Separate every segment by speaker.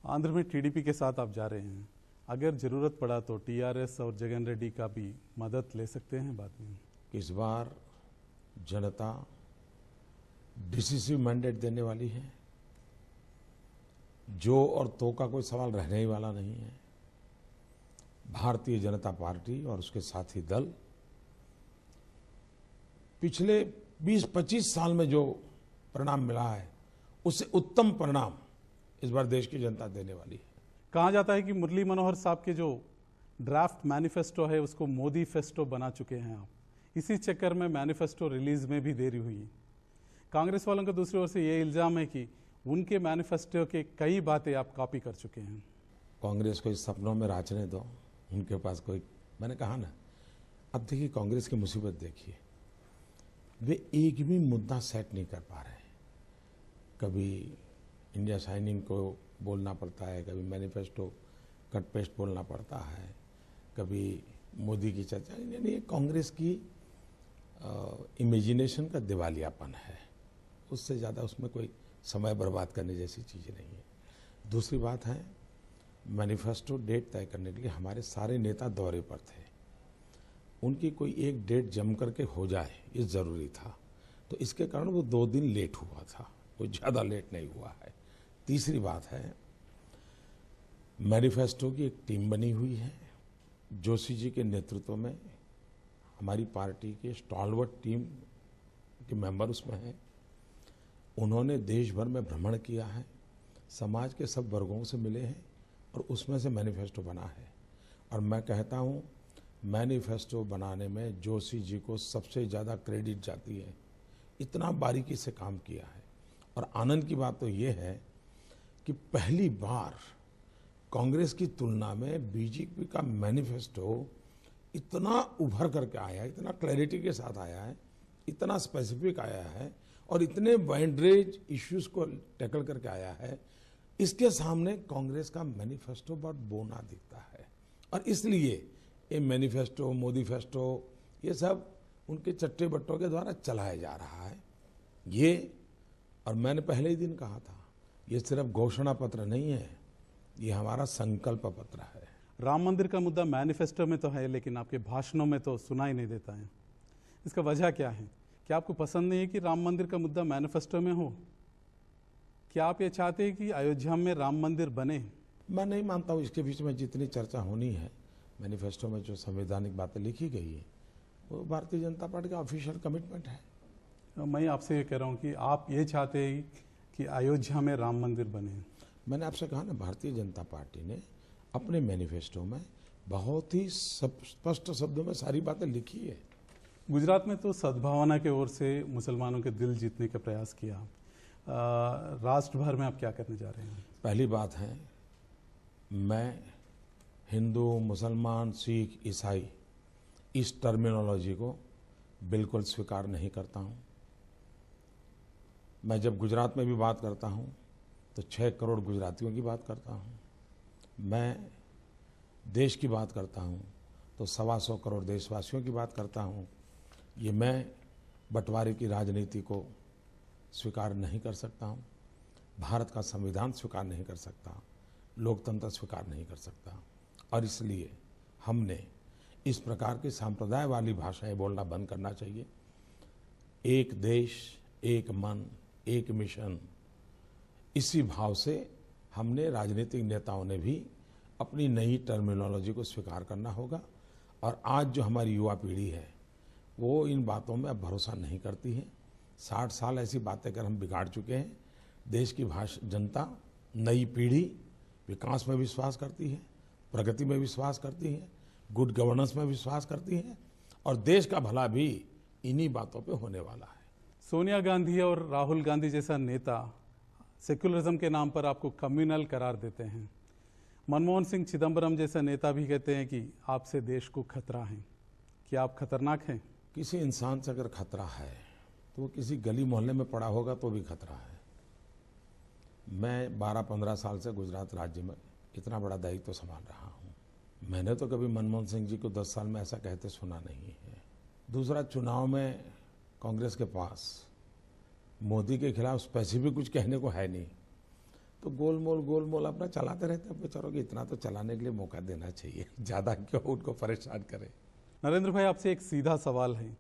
Speaker 1: आंध्र में टीडीपी के साथ आप जा रहे हैं, अगर जरूरत पड़ा तो टीआरएस और जगन रेड्डी का भी मदद ले सकते हैं बाद में।
Speaker 2: इस बार जनता डिसिसिव मैंडेट देने वाली है। जो और तो का कोई सवाल रहने ही वाला नहीं है। भारतीय जनता पार्टी और उसके साथी दल पिछले 20-25 साल में जो परिणाम मिला है उससे उत्तम परिणाम इस बार देश की जनता देने वाली है।
Speaker 1: कहा जाता है कि मुरली मनोहर साहब के जो ड्राफ्ट मैनिफेस्टो है उसको मोदी फेस्टो बना चुके हैं आप। इसी चक्कर में मैनिफेस्टो रिलीज में भी देरी हुई। कांग्रेस वालों का दूसरी ओर से ये इल्जाम है कि उनके मैनिफेस्टो के कई बातें आप कॉपी कर चुके हैं।
Speaker 2: कांग्रेस को इस सपनों में राचने दो, उनके पास कोई, मैंने कहा ना, अब देखिए कांग्रेस की मुसीबत देखिए, वे एक भी मुद्दा सेट नहीं कर पा रहे हैं। कभी इंडिया शाइनिंग को बोलना पड़ता है, कभी मैनिफेस्टो कट पेस्ट बोलना पड़ता है, कभी मोदी की चर्चा। यानी ये कांग्रेस की इमेजिनेशन का दिवालियापन है। उससे ज़्यादा उसमें कोई समय बर्बाद करने जैसी चीज़ नहीं है। दूसरी बात है, मैनिफेस्टो डेट तय करने के लिए हमारे सारे नेता दौरे पर थे। उनकी कोई एक डेट जम करके हो जाए ये ज़रूरी था, तो इसके कारण वो 2 दिन लेट हुआ था, कोई ज़्यादा लेट नहीं हुआ है। तीसरी बात है, मैनिफेस्टो की एक टीम बनी हुई है। जोशी जी के नेतृत्व में हमारी पार्टी के स्टॉलवर्ट टीम के मेंबर उसमें हैं। उन्होंने देश भर में भ्रमण किया है, समाज के सब वर्गों से मिले हैं और उसमें से मैनिफेस्टो बना है। और मैं कहता हूँ, मैनिफेस्टो बनाने में जोशी जी को सबसे ज़्यादा क्रेडिट जाती है। इतना बारीकी से काम किया है। और आनंद की बात तो ये है कि पहली बार कांग्रेस की तुलना में बीजेपी का मैनिफेस्टो इतना उभर करके आया है, इतना क्लैरिटी के साथ आया है, इतना स्पेसिफिक आया है और इतने वाइड्रेज इश्यूज को टैकल करके आया है। इसके सामने कांग्रेस का मैनिफेस्टो बहुत बोना दिखता है। और इसलिए ये मैनिफेस्टो, मोदी फेस्टो, ये सब उनके चट्टे बट्टों के द्वारा चलाया जा रहा है। ये, और मैंने पहले ही दिन कहा था, ये सिर्फ घोषणा पत्र नहीं है, ये हमारा संकल्प पत्र है।
Speaker 1: राम मंदिर का मुद्दा मैनिफेस्टो में तो है, लेकिन आपके भाषणों में तो सुना ही नहीं देता है। इसका वजह क्या है? क्या आपको पसंद नहीं है कि राम मंदिर का मुद्दा मैनिफेस्टो में हो? क्या आप ये चाहते हैं कि अयोध्या में राम मंदिर बने?
Speaker 2: मैं नहीं मानता हूँ इसके बीच में जितनी चर्चा होनी है। मैनिफेस्टो में जो संवैधानिक बातें लिखी गई है वो भारतीय जनता पार्टी का ऑफिशियल कमिटमेंट है।
Speaker 1: मैं आपसे ये कह रहा हूँ कि आप ये चाहते हैं कि अयोध्या में राम मंदिर बने।
Speaker 2: मैंने आपसे कहा ना, भारतीय जनता पार्टी ने अपने मैनिफेस्टो में बहुत ही स्पष्ट शब्दों में सारी बातें लिखी है।
Speaker 1: गुजरात में तो सद्भावना की ओर से मुसलमानों के दिल जीतने का प्रयास किया। राष्ट्र भर में आप क्या करने जा रहे हैं? पहली
Speaker 2: बात है, मैं हिंदू, मुसलमान, सिख, ईसाई इस टर्मिनोलॉजी को बिल्कुल स्वीकार नहीं करता हूं। मैं जब गुजरात में भी बात करता हूं तो 6 करोड़ गुजरातियों की बात करता हूं। मैं देश की बात करता हूं तो 125 करोड़ देशवासियों की बात करता हूं। ये मैं बंटवारे की राजनीति को स्वीकार नहीं कर सकता हूं, भारत का संविधान स्वीकार नहीं कर सकता, लोकतंत्र स्वीकार नहीं कर सकता। और इसलिए हमने इस प्रकार की सांप्रदाय वाली भाषाएं बोलना बंद करना चाहिए। एक देश, एक मन, एक मिशन, इसी भाव से हमने, राजनीतिक नेताओं ने भी अपनी नई टर्मिनोलॉजी को स्वीकार करना होगा। और आज जो हमारी युवा पीढ़ी है वो इन बातों में अब भरोसा नहीं करती है। 60 साल ऐसी बातें कर हम बिगाड़ चुके हैं। देश की जनता, नई पीढ़ी विकास में विश्वास करती है, प्रगति में विश्वास करती है, गुड गवर्नेंस में विश्वास करती है और देश का भला भी इन्हीं बातों पे होने वाला है।
Speaker 1: सोनिया गांधी और राहुल गांधी जैसा नेता सेक्युलरिज्म के नाम पर आपको कम्युनल करार देते हैं। मनमोहन सिंह, चिदम्बरम जैसे नेता भी कहते हैं कि आपसे देश को खतरा है। क्या आप खतरनाक हैं?
Speaker 2: किसी इंसान से अगर खतरा है तो वो किसी गली मोहल्ले में पड़ा होगा तो भी खतरा है। मैं 12-15 साल से गुजरात राज्य में इतना बड़ा दायित्व संभाल रहा हूँ। मैंने तो कभी मनमोहन सिंह जी को 10 साल में ऐसा कहते सुना नहीं है। दूसरा, चुनाव में कांग्रेस के पास मोदी के खिलाफ स्पेसिफिक कुछ कहने को है नहीं। तो गोलमोल अपना चलाते रहते हैं बेचारों को। इतना तो चलाने के लिए मौका देना चाहिए, ज़्यादा क्यों उनको परेशान करें।
Speaker 1: नरेंद्र भाई, आपसे एक सीधा सवाल है।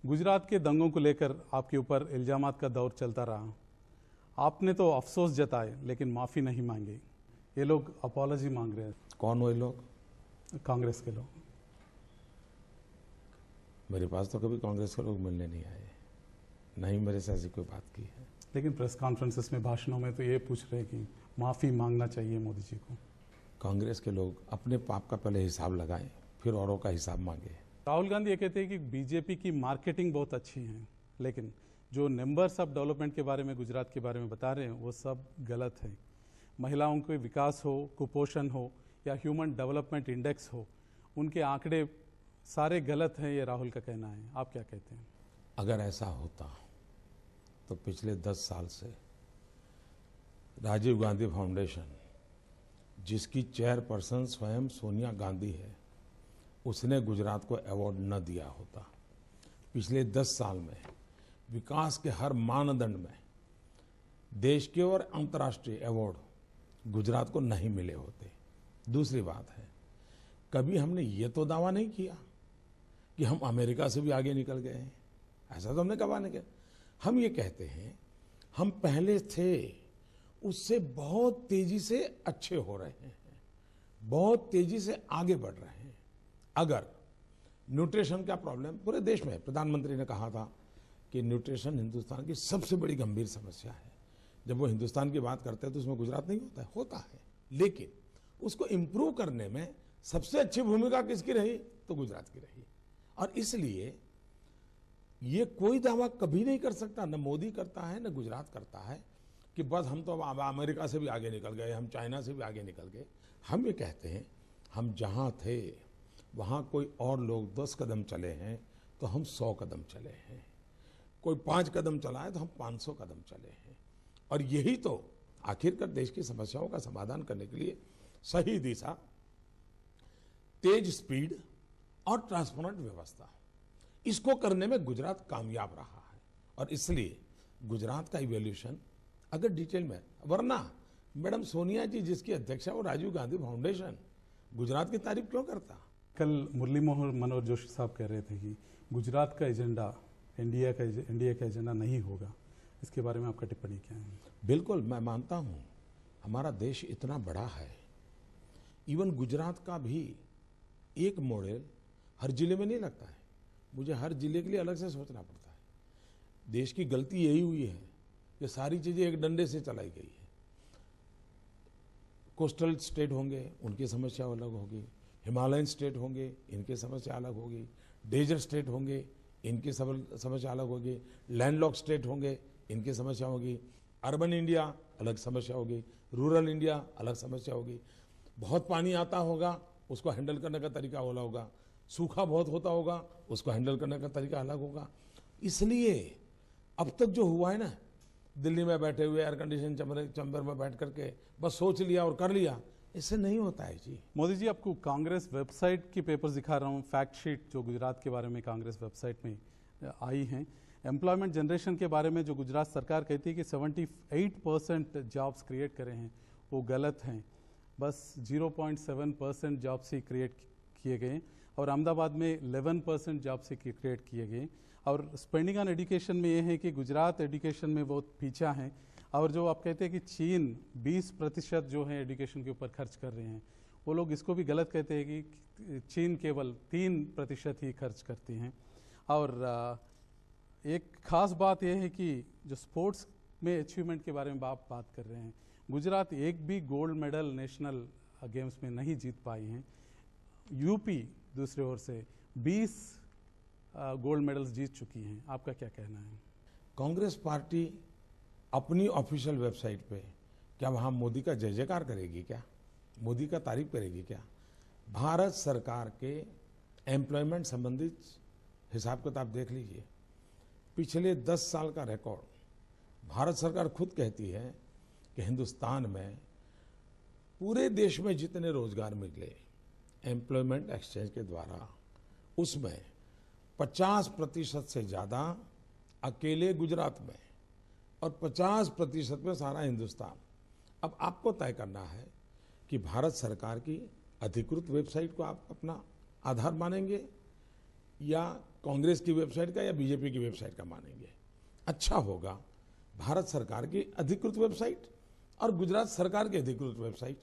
Speaker 1: गुजरात के दंगों को लेकर आपके ऊपर इल्जामात का दौर चलता रहा। आपने तो अफसोस जताए लेकिन माफ़ी नहीं मांगी। ये लोग अपॉलॉजी मांग रहे हैं।
Speaker 2: कौन वो लोग?
Speaker 1: कांग्रेस के लोग।
Speaker 2: मेरे पास तो कभी कांग्रेस के लोग मिलने नहीं आए, नहीं मेरे से ऐसी कोई बात की है।
Speaker 1: लेकिन प्रेस कॉन्फ्रेंसेस में, भाषणों में तो ये पूछ रहे हैं कि माफ़ी मांगना चाहिए मोदी जी को।
Speaker 2: कांग्रेस के लोग अपने पाप का पहले हिसाब लगाएं, फिर औरों का हिसाब मांगे।
Speaker 1: राहुल गांधी ये कहते हैं कि बीजेपी की मार्केटिंग बहुत अच्छी है, लेकिन जो नंबर्स ऑफ डेवलपमेंट के बारे में, गुजरात के बारे में बता रहे हैं, वो सब गलत है। महिलाओं के विकास हो, कुपोषण हो या ह्यूमन डेवलपमेंट इंडेक्स हो, उनके आंकड़े सारे गलत हैं, ये राहुल का कहना है। आप क्या कहते हैं?
Speaker 2: अगर ऐसा होता तो पिछले 10 साल से राजीव गांधी फाउंडेशन, जिसकी चेयरपर्सन स्वयं सोनिया गांधी है, उसने गुजरात को अवार्ड न दिया होता। पिछले 10 साल में विकास के हर मानदंड में देश के और अंतर्राष्ट्रीय अवार्ड गुजरात को नहीं मिले होते। दूसरी बात है, कभी हमने ये तो दावा नहीं किया कि हम अमेरिका से भी आगे निकल गए हैं। ऐसा तो हमने कहा नहीं किया। हम ये कहते हैं हम पहले थे उससे बहुत तेजी से अच्छे हो रहे हैं, बहुत तेजी से आगे बढ़ रहे हैं। अगर न्यूट्रिशन का प्रॉब्लम पूरे देश में, प्रधानमंत्री ने कहा था कि न्यूट्रिशन हिंदुस्तान की सबसे बड़ी गंभीर समस्या है। जब वो हिंदुस्तान की बात करते हैं तो उसमें गुजरात नहीं होता है, लेकिन उसको इंप्रूव करने में सबसे अच्छी भूमिका किसकी रही? तो गुजरात की रही। और इसलिए ये कोई दावा कभी नहीं कर सकता, न मोदी करता है न गुजरात करता है कि बस हम तो अमेरिका से भी आगे निकल गए, हम चाइना से भी आगे निकल गए। हम ये कहते हैं हम जहां थे वहां कोई और लोग 10 कदम चले हैं तो हम 100 कदम चले हैं, कोई 5 कदम चला है तो हम 500 कदम चले हैं। और यही तो आखिरकार देश की समस्याओं का समाधान करने के लिए सही दिशा, तेज स्पीड और ट्रांसपेरेंट व्यवस्था, इसको करने में गुजरात कामयाब रहा है। और इसलिए गुजरात का इवोल्यूशन अगर डिटेल में, वरना मैडम सोनिया जी जिसकी अध्यक्षा वो राजीव गांधी फाउंडेशन, गुजरात की तारीफ क्यों करता?
Speaker 1: कल मुरली मनोहर जोशी साहब कह रहे थे कि गुजरात का एजेंडा इंडिया का एजेंडा नहीं होगा। इसके बारे में आपका टिप्पणी क्या है?
Speaker 2: बिल्कुल, मैं मानता हूं हमारा देश इतना बड़ा है, इवन गुजरात का भी एक मॉडल हर जिले में नहीं लगता है। मुझे हर जिले के लिए अलग से सोचना पड़ता है। देश की गलती यही हुई है कि सारी चीजें एक डंडे से चलाई गई है। कोस्टल स्टेट होंगे, उनकी समस्या अलग होगी, हिमालयन स्टेट होंगे, इनकी समस्या अलग होगी, डेजर्ट स्टेट होंगे, इनकी समस्या अलग होगी, लैंडलॉक स्टेट होंगे, इनकी समस्या होगी, अर्बन इंडिया अलग समस्या होगी, रूरल इंडिया अलग समस्या होगी। बहुत पानी आता होगा, उसको हैंडल करने का तरीका अलग होगा, सूखा बहुत होता होगा, उसको हैंडल करने का तरीका अलग होगा। इसलिए अब तक जो हुआ है ना, दिल्ली में बैठे हुए एयर कंडीशन चैम्बर में बैठ करके बस सोच लिया और कर लिया, इससे नहीं होता है जी।
Speaker 1: मोदी जी, आपको कांग्रेस वेबसाइट की पेपर्स दिखा रहा हूँ, फैक्ट शीट जो गुजरात के बारे में कांग्रेस वेबसाइट में आई हैं। एम्प्लॉयमेंट जनरेशन के बारे में जो गुजरात सरकार कहती है कि 78% जॉब्स क्रिएट करे हैं, वो गलत हैं। बस 0.7% जॉब्स ही क्रिएट किए गए और अहमदाबाद में 11% जॉब्स ही क्रिएट किए गए। और स्पेंडिंग ऑन एजुकेशन में ये है कि गुजरात एजुकेशन में बहुत पीछा है। और जो आप कहते हैं कि चीन 20% जो है एजुकेशन के ऊपर खर्च कर रहे हैं, वो लोग इसको भी गलत कहते हैं कि चीन केवल 3% ही खर्च करती हैं। और एक खास बात यह है कि जो स्पोर्ट्स में अचीवमेंट के बारे में आप बात कर रहे हैं, गुजरात एक भी गोल्ड मेडल नेशनल गेम्स में नहीं जीत पाई हैं। यूपी दूसरी ओर से 20 गोल्ड मेडल्स जीत चुकी हैं। आपका क्या कहना है?
Speaker 2: कांग्रेस पार्टी अपनी ऑफिशियल वेबसाइट पे क्या वहां मोदी का जय जयकार करेगी क्या? मोदी का तारीफ करेगी क्या? भारत सरकार के एम्प्लॉयमेंट संबंधित हिसाब किताब देख लीजिए। पिछले 10 साल का रिकॉर्ड भारत सरकार खुद कहती है कि हिंदुस्तान में पूरे देश में जितने रोजगार मिले एम्प्लॉयमेंट एक्सचेंज के द्वारा, उसमें 50% से ज्यादा अकेले गुजरात में और 50% में सारा हिंदुस्तान। अब आपको तय करना है कि भारत सरकार की अधिकृत वेबसाइट को आप अपना आधार मानेंगे या कांग्रेस की वेबसाइट का या बीजेपी की वेबसाइट का मानेंगे। अच्छा होगा भारत सरकार की अधिकृत वेबसाइट और गुजरात सरकार की अधिकृत वेबसाइट,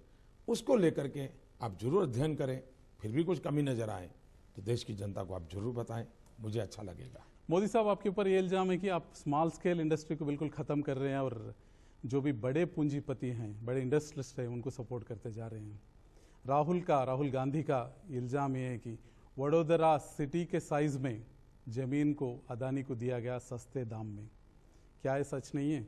Speaker 2: उसको लेकर के आप जरूर अध्ययन करें। फिर भी कुछ कमी नजर आए तो देश की जनता को आप जरूर बताएं, मुझे अच्छा लगेगा।
Speaker 1: मोदी साहब, आपके ऊपर ये इल्जाम है कि आप स्मॉल स्केल इंडस्ट्री को बिल्कुल खत्म कर रहे हैं और जो भी बड़े पूंजीपति हैं, बड़े इंडस्ट्रियलिस्ट हैं, उनको सपोर्ट करते जा रहे हैं। राहुल गांधी का इल्जाम ये है कि वडोदरा सिटी के साइज में जमीन को अदानी को दिया गया सस्ते दाम में। क्या ये सच नहीं है?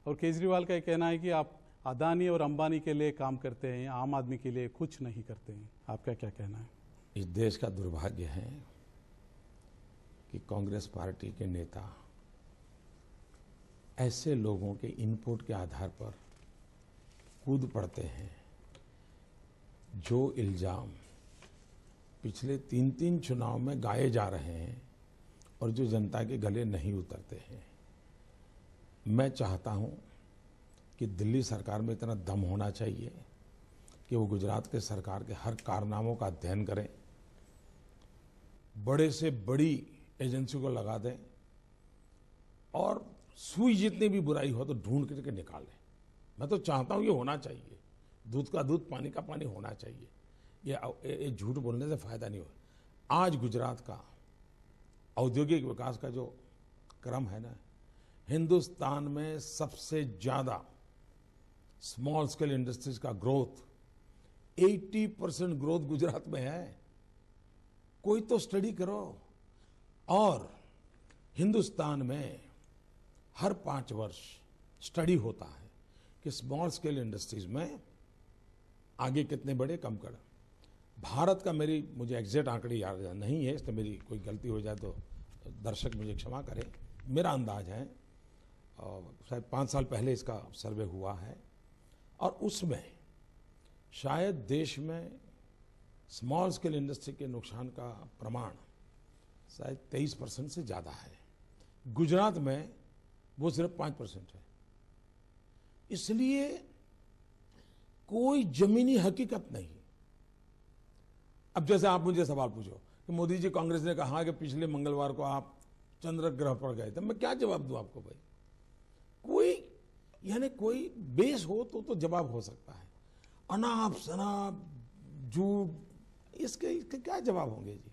Speaker 1: और केजरीवाल का ये कहना है कि आप अदानी और अंबानी के लिए काम करते हैं, आम आदमी के लिए कुछ नहीं करते हैं। आपका क्या कहना है?
Speaker 2: इस देश का दुर्भाग्य है कि कांग्रेस पार्टी के नेता ऐसे लोगों के इनपुट के आधार पर कूद पड़ते हैं जो इल्जाम पिछले 3 चुनाव में गाए जा रहे हैं और जो जनता के गले नहीं उतरते हैं। मैं चाहता हूं कि दिल्ली सरकार में इतना दम होना चाहिए कि वो गुजरात के सरकार के हर कारनामों का अध्ययन करें, बड़े से बड़ी एजेंसी को लगा दें और सुई जितनी भी बुराई हो तो ढूंढ करके निकालें। मैं तो चाहता हूं ये होना चाहिए, दूध का दूध पानी का पानी होना चाहिए। ये झूठ बोलने से फायदा नहीं हो। आज गुजरात का औद्योगिक विकास का जो क्रम है ना, हिंदुस्तान में सबसे ज्यादा स्मॉल स्केल इंडस्ट्रीज का ग्रोथ 80% ग्रोथ गुजरात में है। कोई तो स्टडी करो। और हिंदुस्तान में हर 5 वर्ष स्टडी होता है कि स्मॉल स्केल इंडस्ट्रीज में आगे कितने बढ़े कम कर। भारत का मुझे एग्जैक्ट आंकड़े याद नहीं है, इसलिए मेरी कोई गलती हो जाए तो दर्शक मुझे क्षमा करें। मेरा अंदाज है शायद 5 साल पहले इसका सर्वे हुआ है और उसमें शायद देश में स्मॉल स्केल इंडस्ट्री के नुकसान का प्रमाण शायद 23% से ज्यादा है। गुजरात में वो सिर्फ 5% है। इसलिए कोई जमीनी हकीकत नहीं। अब जैसे आप मुझे सवाल पूछो कि मोदी जी, कांग्रेस ने कहा कि पिछले मंगलवार को आप चंद्र ग्रह पर गए थे, मैं क्या जवाब दूं आपको भाई? कोई बेस हो तो जवाब हो सकता है। अनाप शनाप झूठ, इसके क्या जवाब होंगे जी?